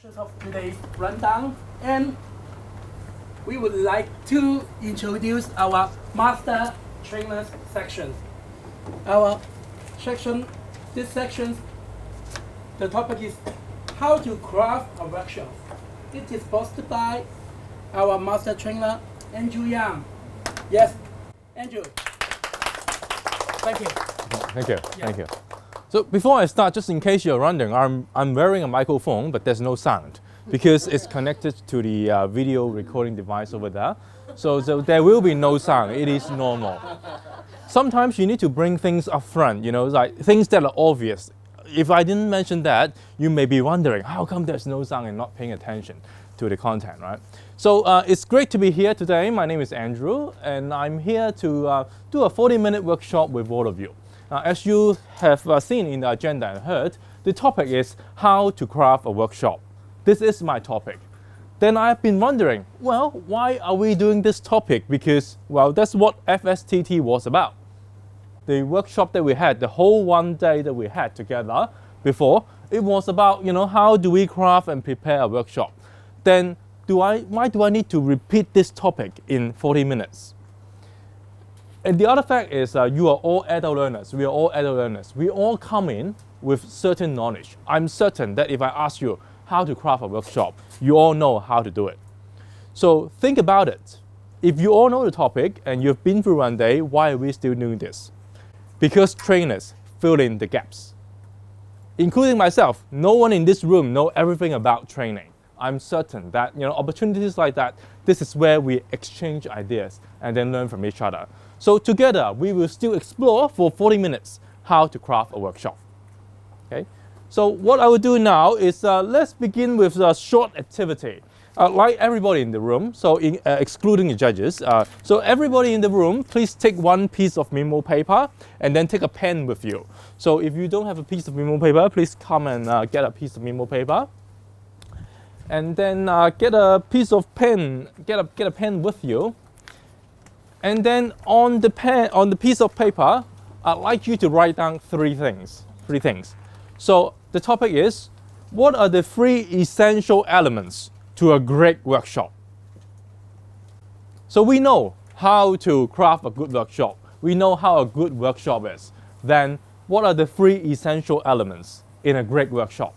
sections of today's rundown, and we would like to introduce our master trainers section. Our section, this section, the topic is how to craft a workshop. It is posted by our master trainer, Yeung. Yes, Andrew. Thank you. Thank you. Yeah. Thank you. So before I start, just in case you're wondering, I'm wearing a microphone, but there's no sound because it's connected to the video recording device over there. So there will be no sound. It is normal. Sometimes you need to bring things up front, you know, like things that are obvious. If I didn't mention that, you may be wondering, how come there's no sound and not paying attention to the content, right? So it's great to be here today. My name is Andrew, and I'm here to do a 40-minute workshop with all of you. As you have seen in the agenda and heard, the topic is how to craft a workshop. This is my topic. Then I've been wondering, well, why are we doing this topic? Because, well, that's what FSTT was about. The workshop that we had, the whole one day that we had together before, it was about, you know, how do we craft and prepare a workshop? Then why do I need to repeat this topic in 40 minutes? And the other fact is you are all adult learners. We are all adult learners. We all come in with certain knowledge. I'm certain that if I ask you how to craft a workshop, you all know how to do it. So think about it. If you all know the topic and you've been through one day, why are we still doing this? Because trainers fill in the gaps. Including myself, no one in this room knows everything about training. I'm certain that, you know, opportunities like that, this is where we exchange ideas and then learn from each other. So together, we will still explore for 40 minutes how to craft a workshop. Okay? So what I will do now is let's begin with a short activity. Like everybody in the room, so excluding the judges. So everybody in the room, please take one piece of memo paper and then take a pen with you. So if you don't have a piece of memo paper, please come and get a piece of memo paper. And then get a piece of pen, get a pen with you. And then on the piece of paper, I'd like you to write down three things. So the topic is, what are the three essential elements to a great workshop? So we know how to craft a good workshop. We know how a good workshop is. Then what are the three essential elements in a great workshop?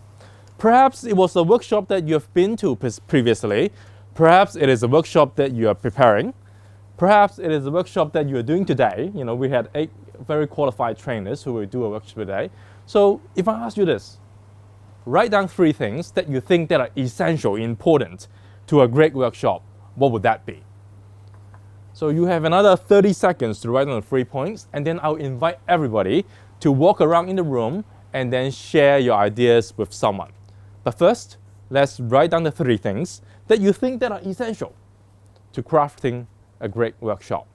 Perhaps it was a workshop that you have been to previously. Perhaps it is a workshop that you are preparing. Perhaps it is a workshop that you are doing today. You know, we had 8 very qualified trainers who will do a workshop today. So if I ask you this, write down 3 things that you think that are essential, important to a great workshop. What would that be? So you have another 30 seconds to write down the 3 points, and then I'll invite everybody to walk around in the room and then share your ideas with someone. But first, let's write down the 3 things that you think that are essential to crafting a great workshop.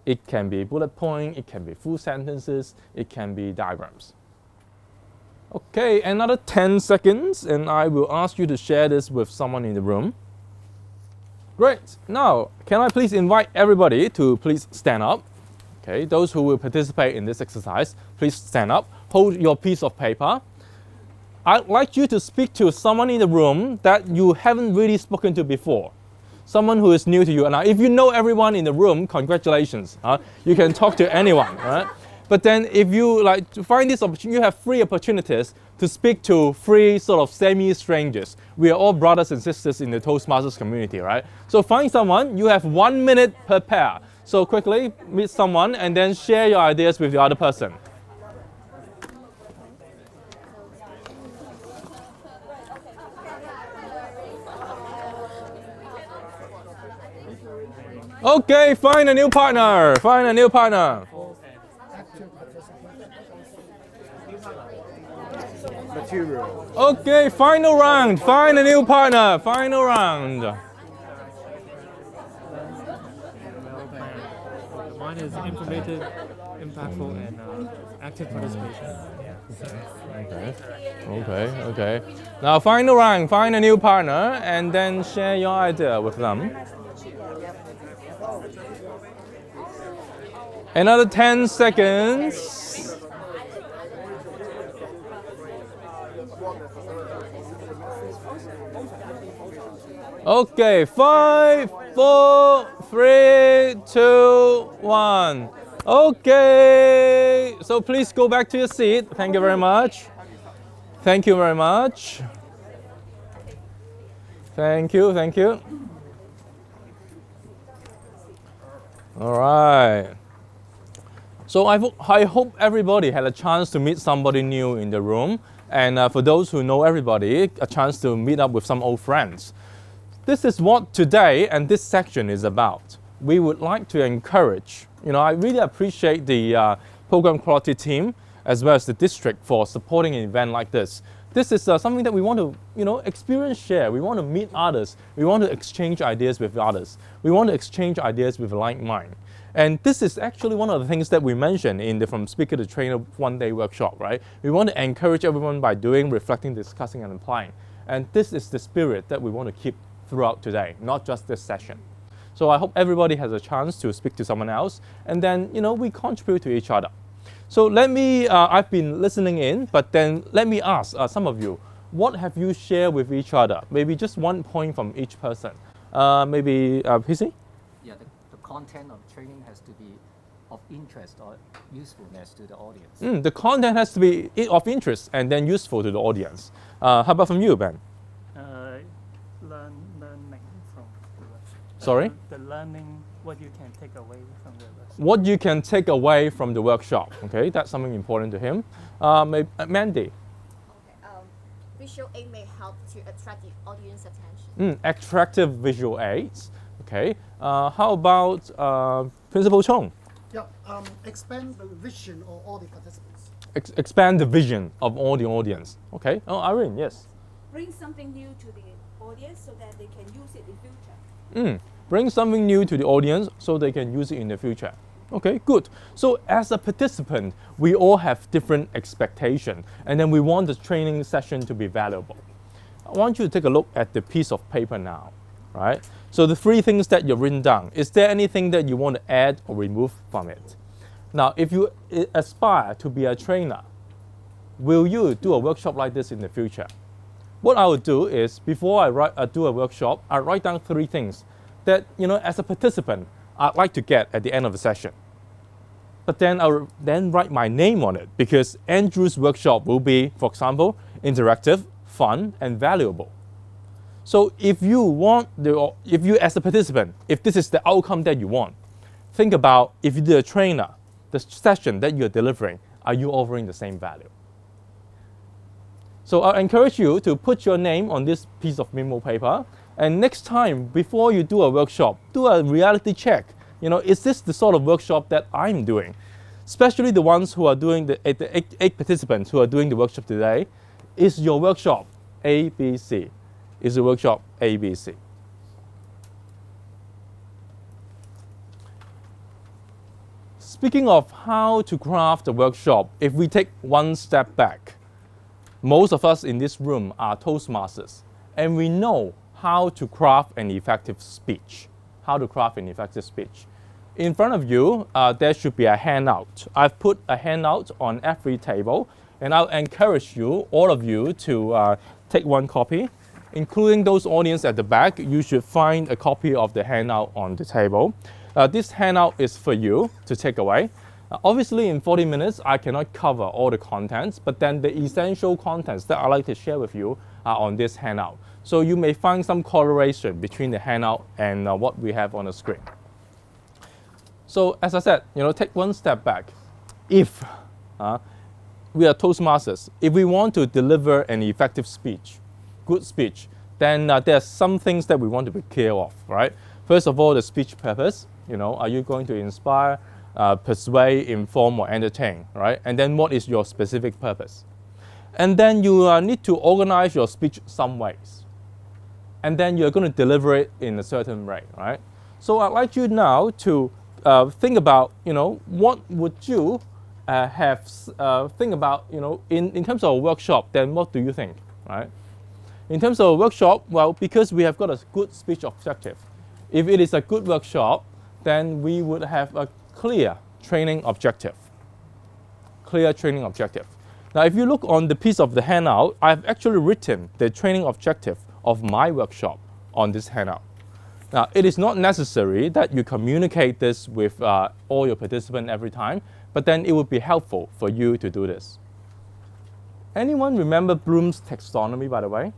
It can be bullet point, it can be full sentences, it can be diagrams. Okay, another 10 seconds, and I will ask you to share this with someone in the room. Great. Now, can I please invite everybody to please stand up? Okay, those who will participate in this exercise, please stand up. Hold your piece of paper. I'd like you to speak to someone in the room that you haven't really spoken to before. Someone who is new to you. Now, if you know everyone in the room, congratulations. You can talk to anyone, right? But then if you like to find this opportunity, you have 3 opportunities to speak to 3 sort of semi-strangers. We are all brothers and sisters in the Toastmasters community, right? So find someone, you have 1 minute per pair. So quickly meet someone and then share your ideas with the other person. Okay, find a new partner. Find a new partner. Material. Okay, final round. Find a new partner. Final round. One is informative, impactful, and active participation. Okay. Now, final round. Find a new partner and then share your idea with them. Another 10 seconds. Okay, 5, 4, 3, 2, 1. Okay, so please go back to your seat. Thank you very much. Thank you very much. Thank you, thank you. All right. So I hope everybody had a chance to meet somebody new in the room. And for those who know everybody, a chance to meet up with some old friends. This is what today and this section is about. We would like to encourage, I really appreciate the program quality team as well as the district for supporting an event like this. This is something that we want to, experience share. We want to meet others. We want to exchange ideas with others. We want to exchange ideas with like mind. And this is actually one of the things that we mentioned in the From Speaker to Trainer one-day workshop, right? We want to encourage everyone by doing, reflecting, discussing, and applying. And this is the spirit that we want to keep throughout today, not just this session. So I hope everybody has a chance to speak to someone else, and then, we contribute to each other. So let me, I've been listening in, but then let me ask some of you, what have you shared with each other? Maybe just one point from each person. Maybe PC? Yeah, the content of training has to be of interest or usefulness to the audience. The content has to be of interest and then useful to the audience. How about from you, Ben? Learning from the workshop. Sorry? The learning, what you can take away from the workshop. What you can take away from the workshop. Okay, that's something important to him. Mandy? Okay, visual aid may help to attract the audience attention. Attractive visual aids. Okay. How about Principal Chong? Yeah, expand the vision of all the participants. Expand the vision of all the audience. Okay. Oh, Irene, yes. Bring something new to the audience so that they can use it in future. Bring something new to the audience so they can use it in the future. Okay, good. So as a participant, we all have different expectations, and then we want the training session to be valuable. I want you to take a look at the piece of paper now, right? So the 3 things that you've written down, is there anything that you want to add or remove from it? Now, if you aspire to be a trainer, will you do a workshop like this in the future? What I would do is, before I do a workshop, I write down 3 things that, as a participant, I'd like to get at the end of the session. But then I'll then write my name on it, because Andrew's workshop will be, for example, interactive, fun, and valuable. So if you as a participant, if this is the outcome that you want, think about, if you're a trainer, the session that you're delivering, are you offering the same value? So I encourage you to put your name on this piece of memo paper, and next time, before you do a workshop, do a reality check. Is this the sort of workshop that I'm doing? Especially the ones who are doing, the 8 participants who are doing the workshop today. Is your workshop ABC? Is the workshop ABC? Speaking of how to craft a workshop, if we take one step back, most of us in this room are Toastmasters, and we know how to craft an effective speech. How to craft an effective speech. In front of you, there should be a handout. I've put a handout on every table, and I'll encourage you, all of you, to take one copy. Including those audience at the back, you should find a copy of the handout on the table. This handout is for you to take away. Obviously, in 40 minutes, I cannot cover all the contents, but then the essential contents that I like to share with you are on this handout. So you may find some correlation between the handout and what we have on the screen. So as I said, take one step back. If we are Toastmasters, if we want to deliver an effective speech, good speech, then there are some things that we want to be clear of, right? First of all, the speech purpose. Are you going to inspire, persuade, inform, or entertain, right? And then what is your specific purpose? And then you need to organize your speech some ways. And then you're going to deliver it in a certain way, right? So I'd like you now to think about, what would you think about, in terms of a workshop, then what do you think, right? In terms of a workshop, well, because we have got a good speech objective, if it is a good workshop, then we would have a clear training objective. Clear training objective. Now, if you look on the piece of the handout, I've actually written the training objective of my workshop on this handout. Now, it is not necessary that you communicate this with all your participants every time, but then it would be helpful for you to do this. Anyone remember Bloom's taxonomy, by the way?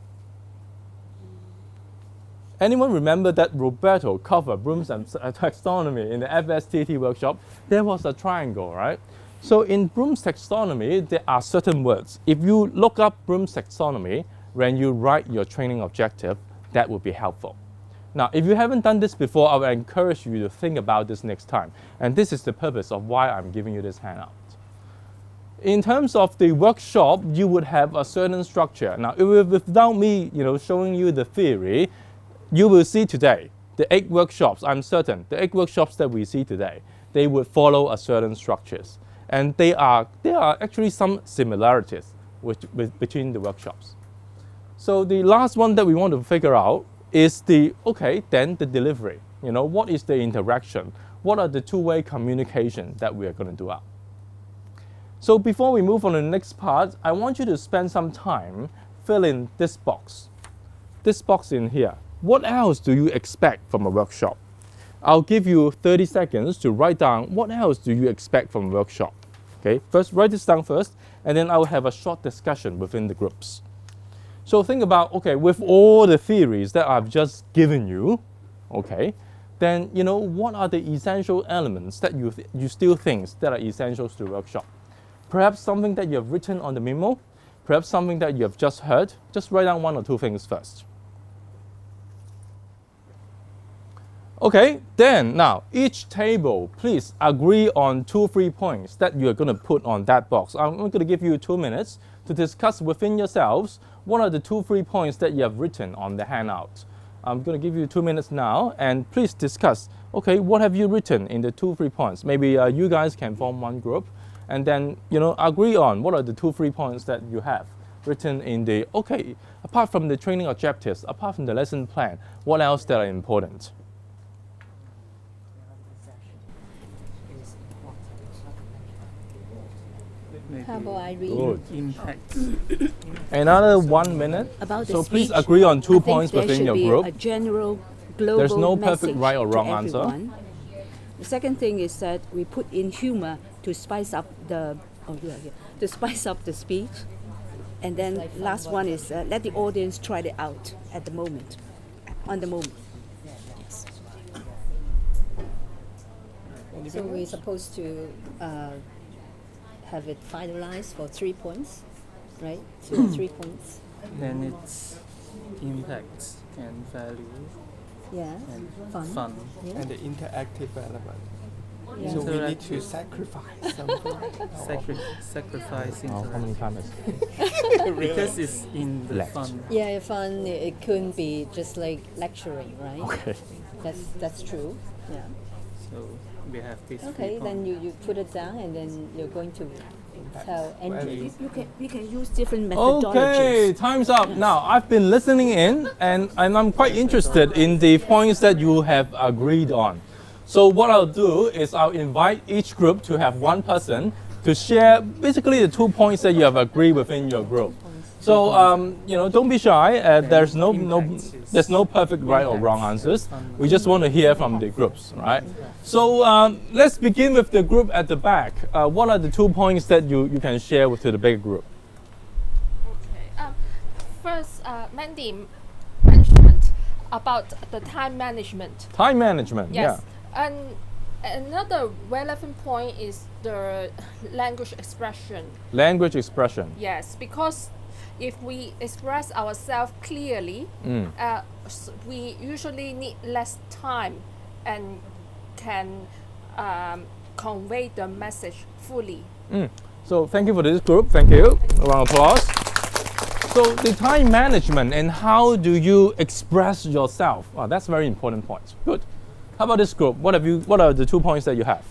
Anyone remember that Roberto covered Bloom's taxonomy in the FSTT workshop? There was a triangle, right? So in Bloom's taxonomy, there are certain words. If you look up Bloom's taxonomy when you write your training objective, that would be helpful. Now, if you haven't done this before, I would encourage you to think about this next time. And this is the purpose of why I'm giving you this handout. In terms of the workshop, you would have a certain structure. Now, without me, showing you the theory, you will see today the 8 workshops. I'm certain the 8 workshops that we see today, they would follow a certain structures, and there are actually some similarities between the workshops. So the last one that we want to figure out is the delivery. What is the interaction? What are the two-way communication that we are going to do out? So before we move on to the next part, I want you to spend some time filling this box. This box in here. What else do you expect from a workshop? I'll give you 30 seconds to write down what else do you expect from a workshop. Okay, first write this down first, and then I will have a short discussion within the groups. So think about, with all the theories that I've just given you, then what are the essential elements that you still think that are essentials to the workshop? Perhaps something that you have written on the memo, perhaps something that you have just heard. Just write down 1 or 2 things first. Okay, then now each table, please agree on 2-3 points that you are going to put on that box. I'm going to give you 2 minutes to discuss within yourselves what are the 2-3 points that you have written on the handout. I'm going to give you 2 minutes now, and please discuss, what have you written in the 2-3 points? Maybe you guys can form one group, and then, agree on what are the 2-3 points that you have written in the, apart from the training objectives, apart from the lesson plan, what else that are important? How about I read? Good. Impact. Another 1 minute. About the So please speech, agree on 2 I think points there within should your be group. A general global There's no perfect message right or wrong to answer. everyone. The second thing is that we put in humor to spice up the speech. And then last one is let the audience try it out at the moment, on the moment. Yes. So we're supposed to have it finalized for 3 points, right? 2 or 3 points. Then it's impact and value Yeah. and Fun. fun. Yeah. And the interactive element. Yeah. So we need to sacrifice something. Sacrifice How many interaction. times? Because it's in the Left. fun. Yeah, fun. It couldn't be just like lecturing, right? Okay. That's true. Yeah. So we have this. Okay, then you put it down, and then you're going to tell Andrew. We can use different methodologies. Okay, time's up. Now, I've been listening in, and I'm quite interested in the points that you have agreed on. So what I'll do is I'll invite each group to have one person to share basically the 2 points that you have agreed within your group. So don't be shy. There's no perfect right or wrong answers. We just want to hear from the groups, right? So let's begin with the group at the back. What are the 2 points that you can share with the bigger group? Okay. First, Mandy mentioned about the time management. Time management. Yes. Yeah. And another relevant point is the language expression. Language expression. Yes, because if we express ourselves clearly, we usually need less time and can convey the message fully. So thank you for this group. Thank you. A round of applause. So the time management and how do you express yourself? Wow, that's a very important point. Good. How about this group? What are the 2 points that you have?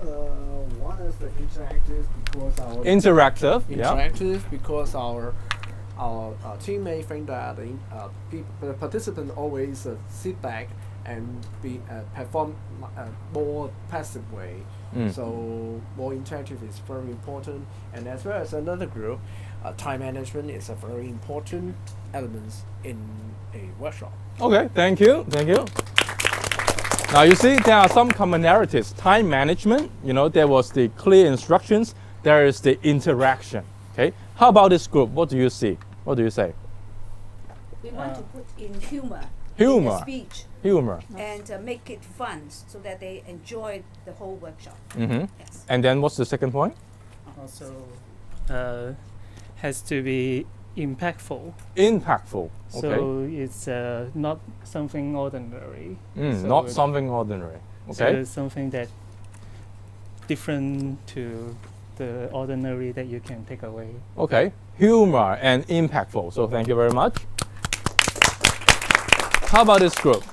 One is the interactive because our Interactive. Because our teammate think that the participant always sit back and be perform more passive way. So more interactive is very important, and as well as another group, time management is a very important element in a workshop. Okay, thank you, thank you. Now you see there are some commonalities. Time management, you know, there was the clear instructions, there is the interaction. Okay, how about this group? What do you see? What do you say? We want to put in humor. Humor. In the speech. Humor. And make it fun so that they enjoy the whole workshop. Yes. And then what's the second point? Also, has to be impactful. Impactful. Okay. So it's not something ordinary. So not something ordinary. Okay. So it's something that different to the ordinary that you can take away. Okay. Humor and impactful. So thank you very much. How about this group?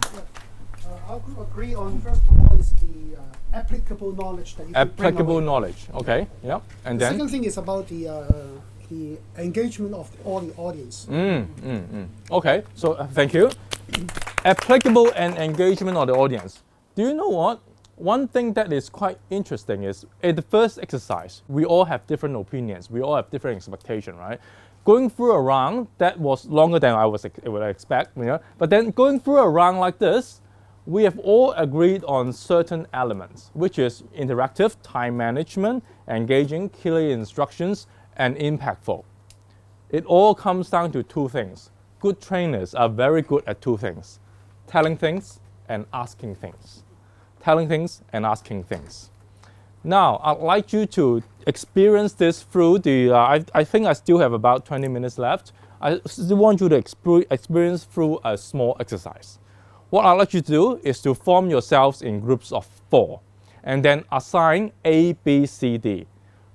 Our group agree on, first of all, is the applicable knowledge that you can bring Applicable away. knowledge. Okay. Yeah. And The then? second thing is about the engagement of all the audience. Okay. So thank you. Applicable and engagement of the audience. Do you know what? One thing that is quite interesting is in the first exercise, we all have different opinions. We all have different expectations, right? Going through a round, that was longer than I would expect, you know? But then going through a round like this, we have all agreed on certain elements, which is interactive, time management, engaging, clear instructions, and impactful. It all comes down to two things. Good trainers are very good at two things: telling things and asking things. Telling things and asking things. Now, I'd like you to experience this through the, I think I still have about 20 minutes left. I still want you to experience through a small exercise. What I'd like you to do is to form yourselves in groups of 4 and then assign A, B, C, D.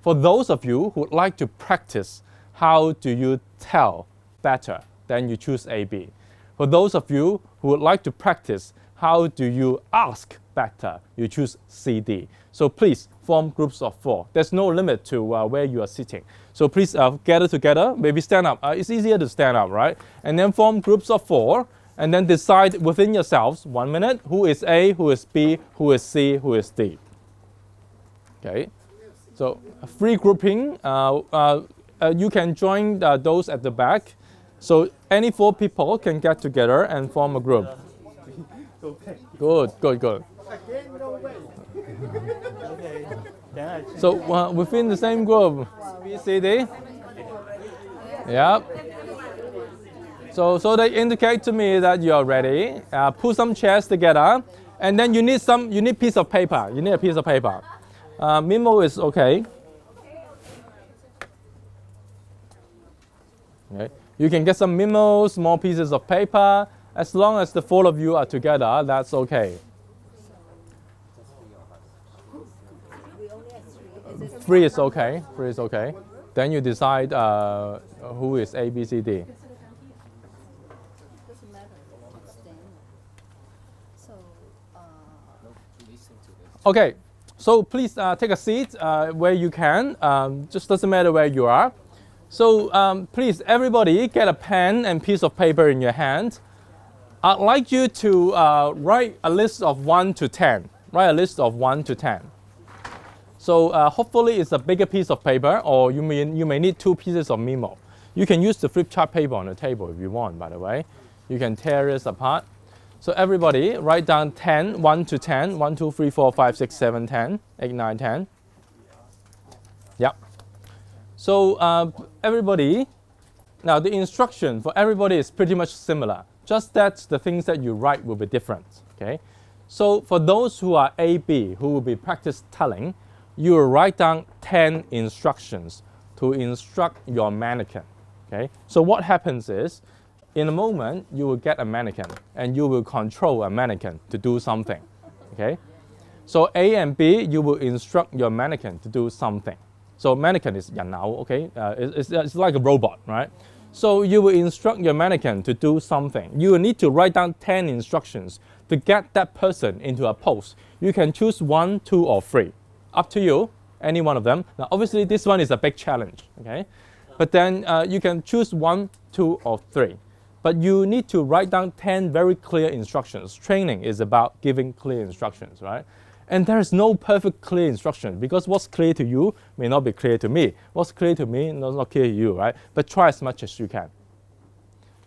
For those of you who would like to practice how do you tell better, then you choose A, B. For those of you who would like to practice how do you ask better, you choose C, D. So please form groups of 4. There's no limit to where you are sitting. So please gather together, maybe stand up. It's easier to stand up, right? And then form groups of 4 and then decide within yourselves, 1 minute, who is A, who is B, who is C, who is D. Okay, so free grouping, you can join those at the back. So any 4 people can get together and form a group. Good, good, good. So within the same group, B, C, D. Yep. So they indicate to me that you are ready. Put some chairs together, and then you need piece of paper. You need a piece of paper. Memo is okay. Okay. You can get some memos, small pieces of paper. As long as the 4 of you are together, that's okay. 3 is okay. 3 is okay. Then you decide who is A, B, C, D. Okay, so please take a seat where you can. Just doesn't matter where you are. So please, everybody, get a pen and piece of paper in your hand. I'd like you to write a list of 1 to 10. Write a list of 1 to 10. So hopefully it's a bigger piece of paper, or you may need 2 pieces of memo. You can use the flip chart paper on the table if you want, by the way. You can tear this apart. So everybody write down 10, 1 to 10, 1, 2, 3, 4, 5, 6, 7, 10, 8, 9, 10. Yep. So everybody, now the instruction for everybody is pretty much similar. Just that the things that you write will be different, okay? So for those who are AB, who will be practice telling, you will write down 10 instructions to instruct your mannequin, okay? So what happens is, in a moment, you will get a mannequin and you will control a mannequin to do something, okay? So A and B, you will instruct your mannequin to do something. So mannequin is 人偶, okay? It's like a robot, right? So you will instruct your mannequin to do something. You will need to write down 10 instructions to get that person into a pose. You can choose 1, 2, or 3. Up to you, any one of them. Now obviously this one is a big challenge, okay? But then you can choose 1, 2, or 3. But you need to write down 10 very clear instructions. Training is about giving clear instructions, right? And there is no perfect clear instruction because what's clear to you may not be clear to me. What's clear to me is not clear to you, right? But try as much as you can.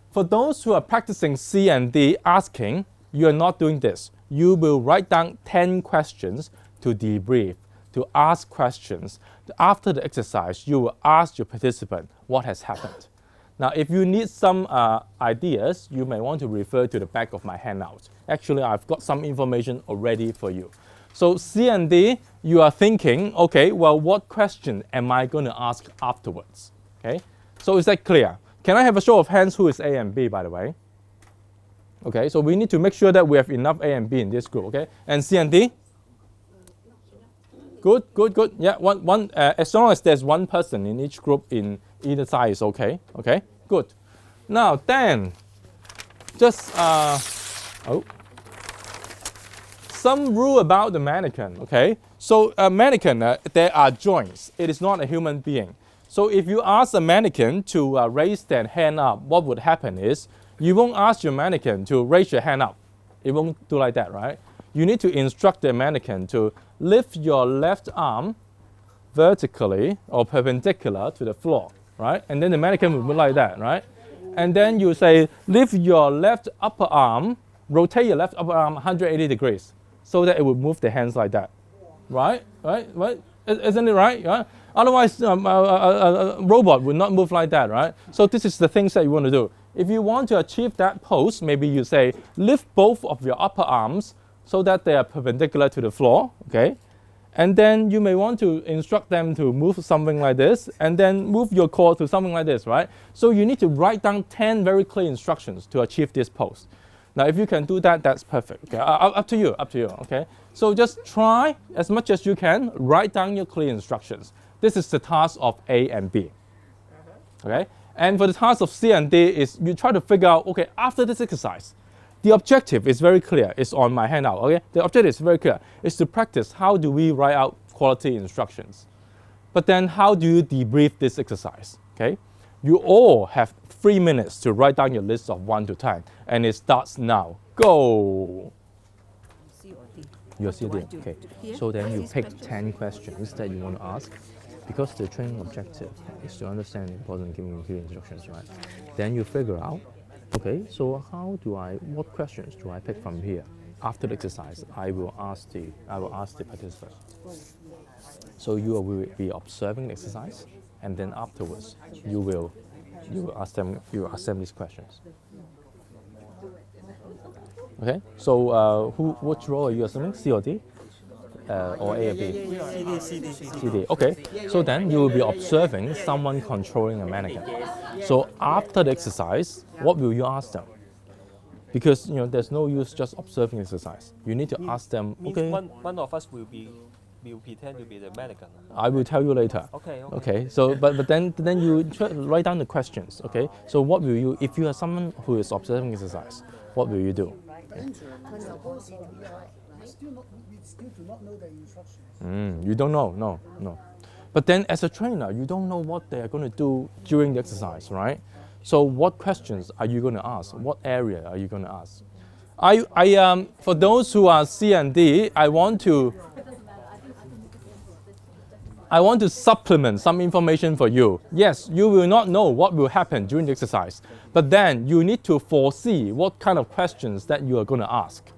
For those who are practicing C and D asking, you are not doing this. You will write down 10 questions to debrief, to ask questions. After the exercise, you will ask your participant what has happened. Now, if you need some ideas, you may want to refer to the back of my handout. Actually, I've got some information already for you. So C and D, you are thinking, okay, well, what question am I going to ask afterwards? Okay, so is that clear? Can I have a show of hands who is A and B, by the way? Okay, so we need to make sure that we have enough A and B in this group, okay? And C and D? Good, good, good. Yeah, as long as there's one person in each group in either side is okay. Okay, good. Now then, just some rule about the mannequin. Okay, so a mannequin, there are joints. It is not a human being. So if you ask a mannequin to raise their hand up, what would happen is you won't ask your mannequin to raise your hand up. It won't do like that, right? You need to instruct the mannequin to lift your left arm vertically or perpendicular to the floor, right? And then the mannequin will move like that, right? And then you say, lift your left upper arm, rotate your left upper arm 180 degrees so that it will move the hands like that, right? Right? Right? Isn't it right? Yeah? Otherwise, a robot would not move like that, right? So this is the things that you want to do. If you want to achieve that pose, maybe you say, lift both of your upper arms so that they are perpendicular to the floor, okay? And then you may want to instruct them to move something like this, and then move your core to something like this, right? So you need to write down 10 very clear instructions to achieve this pose. Now, if you can do that, that's perfect. Okay? Up to you, okay? So just try as much as you can, write down your clear instructions. This is the task of A and B, okay? And for the task of C and D is you try to figure out, okay, after this exercise, the objective is very clear. It's on my handout, okay? The objective is very clear. It's to practice how do we write out quality instructions. But then how do you debrief this exercise, okay? You all have 3 minutes to write down your list of 1 to 10, and it starts now. Go! You're C or D, okay. So then you pick 10 questions that you want to ask, because the training objective is to understand the importance of giving clear instructions, right? Then you figure out, okay, so what questions do I pick from here? After the exercise, I will ask the participant. So you will be observing the exercise, and then afterwards, you will ask them these questions. Okay, so which role are you assuming? C or D? Or A or B? CD. Okay, so then you will be observing someone controlling a mannequin. So after the exercise, what will you ask them? Because there's no use just observing exercise. You need to ask them. Okay. One of us will pretend to be the mannequin. I will tell you later. Okay. Okay. So but then you write down the questions. Okay. So what will you, if you are someone who is observing exercise, what will you do? We still do not know the instructions. You don't know, no. But then as a trainer, you don't know what they are going to do during the exercise, right? So what questions are you going to ask? What area are you going to ask? For those who are C and D, I want to supplement some information for you. Yes, you will not know what will happen during the exercise, but then you need to foresee what kind of questions that you are going to ask.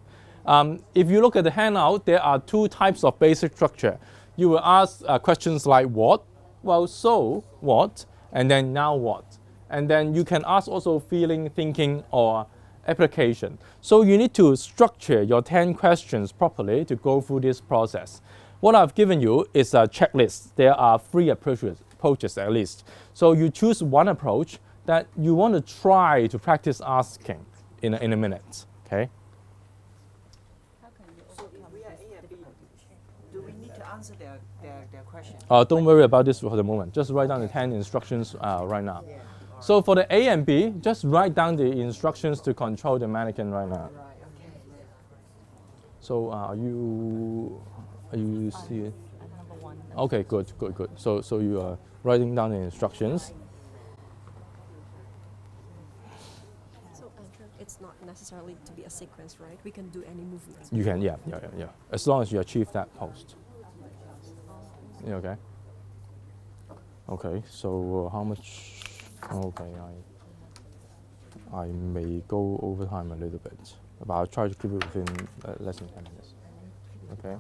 If you look at the handout, there are 2 types of basic structure. You will ask questions like what, well, so what, and then now what. And then you can ask also feeling, thinking, or application. So you need to structure your 10 questions properly to go through this process. What I've given you is a checklist. There are 3 approaches at least. So you choose one approach that you want to try to practice asking in a minute, okay? Answer their question. Don't worry about this for the moment. Just write down the 10 instructions right now. So for the A and B, just write down the instructions to control the mannequin right now. So are you see? Okay, good. So you are writing down the instructions. it's not necessarily to be a sequence, right? We can do any movements. You can, yeah. As long as you achieve that post. Yeah, okay. Okay, so how much? Okay, I may go over time a little bit, but I'll try to keep it within less than 10 minutes. Okay.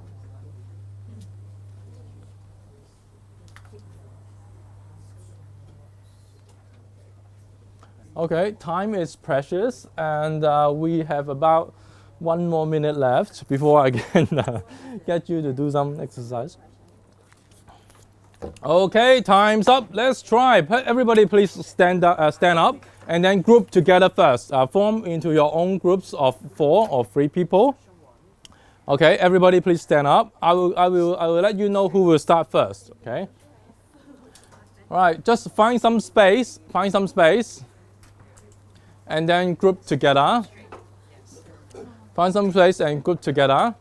Okay, time is precious, and we have about 1 more minute left before I can get you to do some exercise. Okay, time's up. Let's try. Everybody, please stand up, and then group together first. Form into your own groups of 4 or 3 people. Okay, everybody, please stand up. I will let you know who will start first. Okay. All right, just find some space. And then group together. Find some place and group together.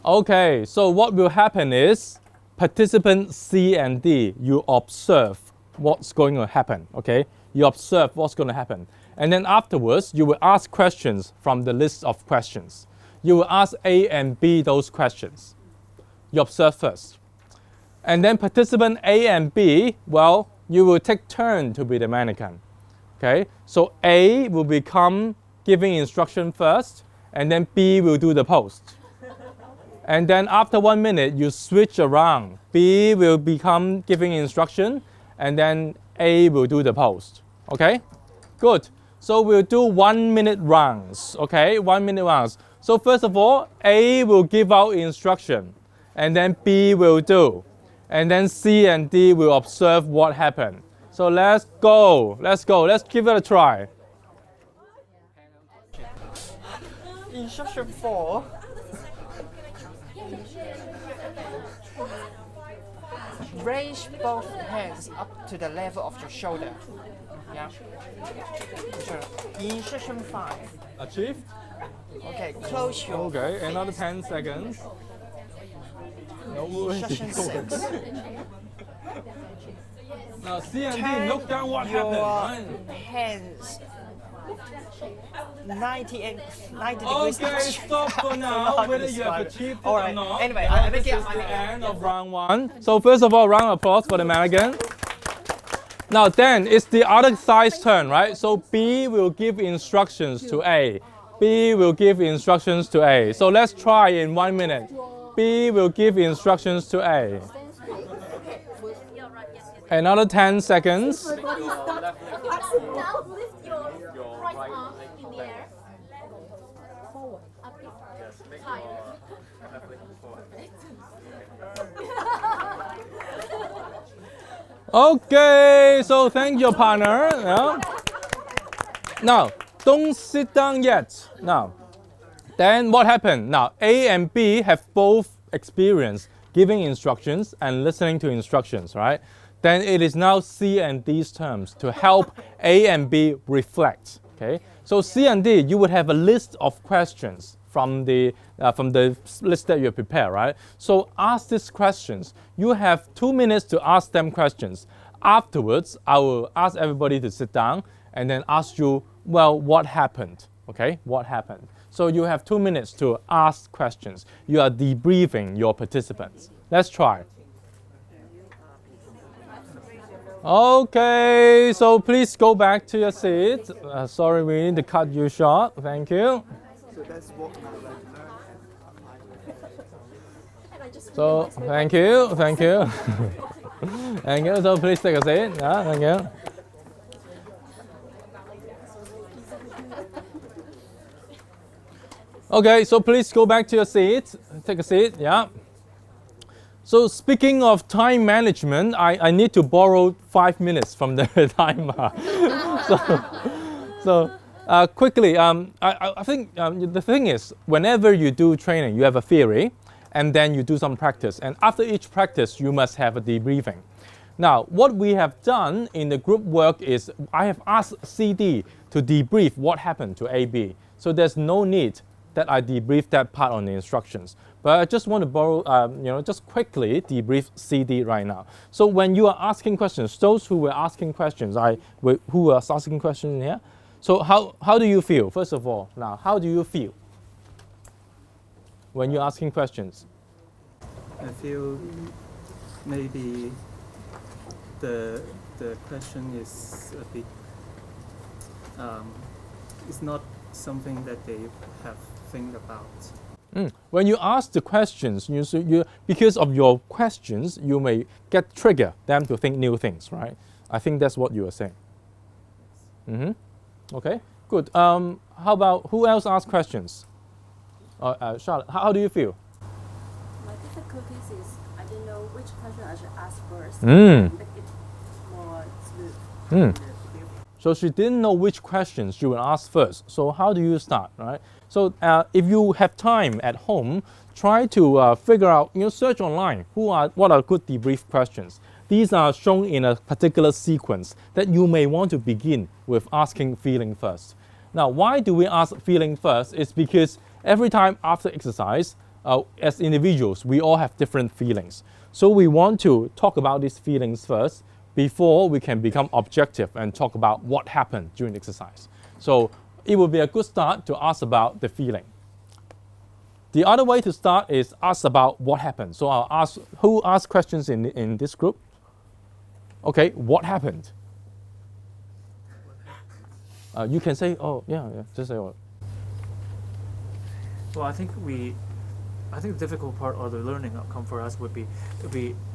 Okay, so what will happen is participant C and D, you observe what's going to happen, okay? You observe what's going to happen. And then afterwards, you will ask questions from the list of questions. You will ask A and B those questions. You observe first. And then participant A and B, well, you will take turn to be the mannequin. Okay, so A will become giving instruction first, and then B will do the post. And then after 1 minute, you switch around. B will become giving instruction, and then A will do the post. Okay, good. So we'll do 1 minute rounds. Okay, 1 minute rounds. So first of all, A will give out instruction, and then B will do, and then C and D will observe what happened. So let's go. Let's give it a try. Instruction 4. Raise both hands up to the level of your shoulder. Yeah. Sure. Instruction 5. Achieved? Okay, close your Okay, another 10 seconds. No, Instruction 6. Now C and D, look down what happened. Your hands 90 degrees. Okay, stop for now, whether you have achieved it or not. Anyway, I this think is the end of round 1. So first of all, round of applause for the mannequin. Now then, it's the other side's turn, right? So B will give instructions to A. B will give instructions to A. So let's try in 1 minute. B will give instructions to A. Another 10 seconds. Now lift your right arm in the air. Forward. Up it. Higher. Okay, so thank your partner. Yeah. Now, don't sit down yet. Now, then what happened? Now, A and B have both experienced giving instructions and listening to instructions, right? Then it is now C and D's terms to help A and B reflect. Okay, so C and D, you would have a list of questions from the list that you have prepared, right? So ask these questions. You have 2 minutes to ask them questions. Afterwards, I will ask everybody to sit down and then ask you, well, what happened? Okay, what happened? So you have 2 minutes to ask questions. You are debriefing your participants. Let's try. Okay, so please go back to your seat. Sorry, we need to cut you short. Thank you. So, thank you. Thank you. So please take a seat. Yeah, thank you. Okay, so please go back to your seat. Take a seat. Yeah. So speaking of time management, I need to borrow 5 minutes from the timer. Quickly, I think the thing is, whenever you do training, you have a theory, and then you do some practice. And after each practice, you must have a debriefing. Now, what we have done in the group work is I have asked CD to debrief what happened to AB. So there's no need that I debrief that part on the instructions. But I just want to borrow, just quickly debrief CD right now. So when you are asking questions, those who were asking questions, who was asking questions here? So how do you feel? First of all, now, how do you feel when you're asking questions? I feel maybe the question is a bit, it's not something that they have think about. When you ask the questions, because of your questions, you may trigger them to think new things, right? I think that's what you are saying. Okay, good. How about who else asked questions? Charlotte, how do you feel? My difficulties is I don't know which question I should ask first. Mm. Make it more smooth. So she didn't know which questions she would ask first. So how do you start, right? So if you have time at home, try to figure out, search online what are good debrief questions. These are shown in a particular sequence that you may want to begin with asking feeling first. Now, why do we ask feeling first? It's because every time after exercise, as individuals, we all have different feelings. So we want to talk about these feelings first before we can become objective and talk about what happened during exercise. So it would be a good start to ask about the feeling. The other way to start is ask about what happened. So I'll ask, who asked questions in this group? Okay, what happened? You can say, oh, yeah, just say what. Well, I think the difficult part or the learning outcome for us would be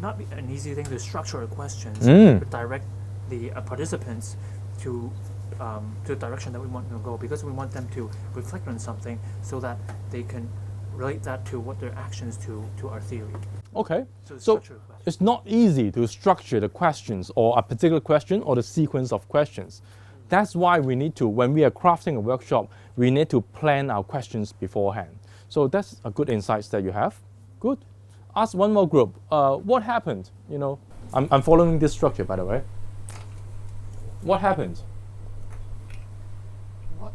not be an easy thing to structure our questions, but direct the participants to the direction that we want them to go, because we want them to reflect on something so that they can relate that to what their actions to our theory. Okay, so it's not easy to structure the questions or a particular question or the sequence of questions. That's why we need to, when we are crafting a workshop, we need to plan our questions beforehand. So that's a good insights that you have. Good. Ask one more group. What happened? I'm following this structure, by the way. What happened? I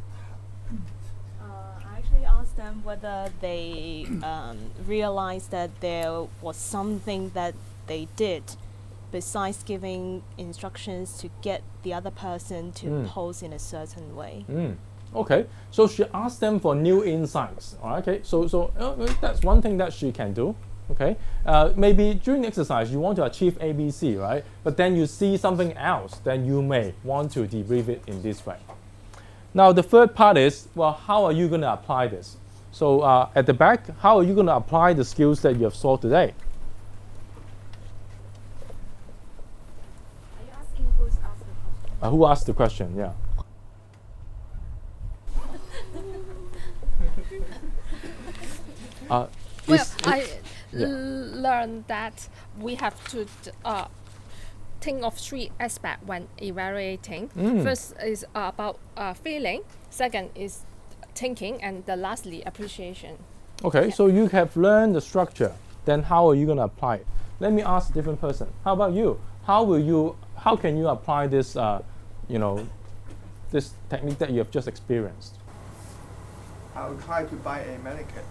actually asked them whether they realized that there was something that they did besides giving instructions to get the other person to pose in a certain way. Okay, so she asked them for new insights. Okay, so that's one thing that she can do. Okay, maybe during exercise you want to achieve ABC, right? But then you see something else, then you may want to debrief it in this way. Now the third part is, well, how are you going to apply this? So at the back, how are you going to apply the skills that you have saw today? Are you asking who's asked the question? Who asked the question? Yeah. I learned that we have to think of three aspects when evaluating. First is about feeling, second is thinking, and the lastly, appreciation. Okay, so you have learned the structure. Then how are you going to apply it? Let me ask a different person. How about you? How can you apply this, this technique that you have just experienced? I'll try to buy a mannequin.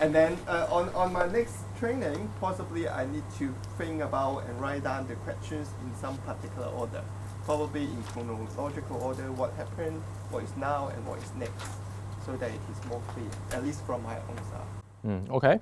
And then on my next training, possibly I need to think about and write down the questions in some particular order, probably in chronological order, what happened, what is now, and what is next, so that it is more clear, at least from my own side. Okay.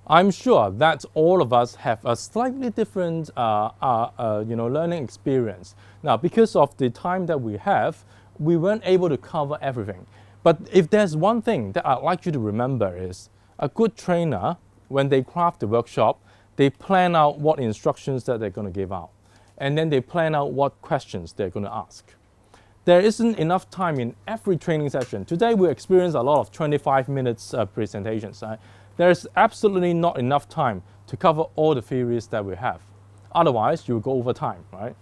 I'm sure that all of us have a slightly different learning experience. Now, because of the time that we have, we weren't able to cover everything. But if there's one thing that I'd like you to remember is, a good trainer, when they craft the workshop, they plan out what instructions that they're going to give out. And then they plan out what questions they're going to ask. There isn't enough time in every training session. Today we experience a lot of 25 minutes presentations. There's absolutely not enough time to cover all the theories that we have. Otherwise, you'll go over time, right?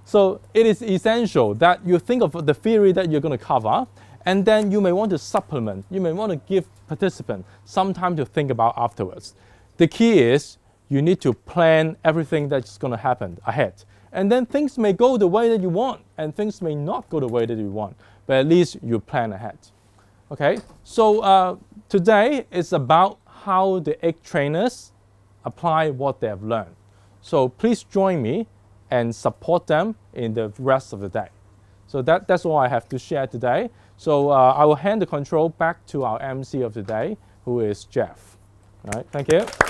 So it is essential that you think of the theory that you're going to cover, and then you may want to supplement, you may want to give participants some time to think about afterwards. The key is you need to plan everything that's going to happen ahead. And then things may go the way that you want, and things may not go the way that you want, but at least you plan ahead. Okay, so today is about how the 8 trainers apply what they have learned. So please join me and support them in the rest of the day. So that's all I have to share today. So I will hand the control back to our MC of the day, who is Jeff. All right, thank you.